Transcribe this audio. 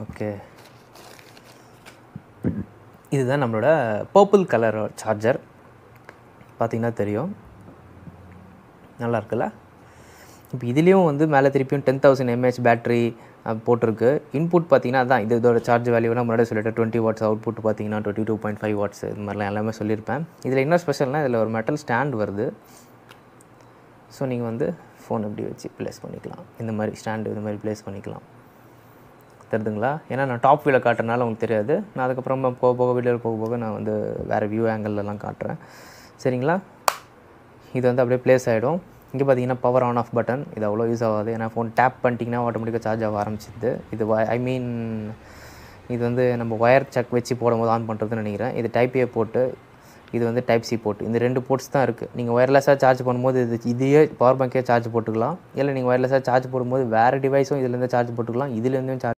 Okay, இதுதான் நம்மளோட purple colour charger. பார்த்திங்கன்னா தெரியும், நல்லா இருக்குல்ல. இப்போ இதுலேயும் வந்து மேலே திருப்பியும் 10,000 mAh பேட்ரி போட்டிருக்கு. இன்புட் பார்த்திங்கன்னா அதான் இதோட சார்ஜ் வேல்யூலாம் முன்னாடி சொல்லிட்டு 20 வாட்ஸ், அவுட்புட் பார்த்திங்கன்னா 22.5 வாட்ஸ், இது மாதிரிலாம் எல்லாமே சொல்லியிருப்பேன். இதில் என்ன ஸ்பெஷல்னால் இதில் ஒரு மெட்டல் ஸ்டாண்ட் வருது. ஸோ நீங்கள் வந்து ஃபோன் இப்படி வச்சு ப்ளேஸ் பண்ணிக்கலாம். இந்த மாதிரி ஸ்டாண்டு இந்த மாதிரி ப்ளேஸ் பண்ணிக்கலாம். தெரியுதுங்களா? ஏன்னா நான் டாப் வியூவில் காட்டுறதுனால உங்களுக்கு தெரியாது. நான் அதுக்கப்புறமா போக போக வீடியோவில் போக போக நான் வந்து வேறு வியூ ஆங்கிள்லாம் காட்டுறேன். சரிங்களா? இது வந்து அப்படியே ப்ளேஸ் ஆகிடும். இங்கே பார்த்தீங்கன்னா பவர் ஆன் ஆஃப் பட்டன். இது அவ்வளோ யூஸ் ஆகாது. ஏன்னா ஃபோன் டேப் பண்ணிட்டிங்கன்னா ஆட்டோமேட்டிக்காக சார்ஜ் ஆக ஆரம்பிச்சிது. இது இது வந்து நம்ம ஒயர் சக் வச்சு போடும்போது ஆன் பண்ணுறதுன்னு நினைக்கிறேன். இது டைப் ஏ போட்டு, இது வந்து டைப் சி போட்டு, இந்த 2 போர்ட்ஸ் தான் இருக்குது. நீங்கள் ஒயர்லெஸ்ஸாக சார்ஜ் பண்ணும்போது இதையே பவர் பேங்க்கே சார்ஜ் போட்டுக்கலாம். இல்லை நீங்கள் ஒயர்லெஸ்ஸாக சார்ஜ் போடும்போது வேறு டிவைஸும் இதுலேருந்து சார்ஜ் போட்டுக்கலாம், இதுலேருந்தும் சார்ஜ்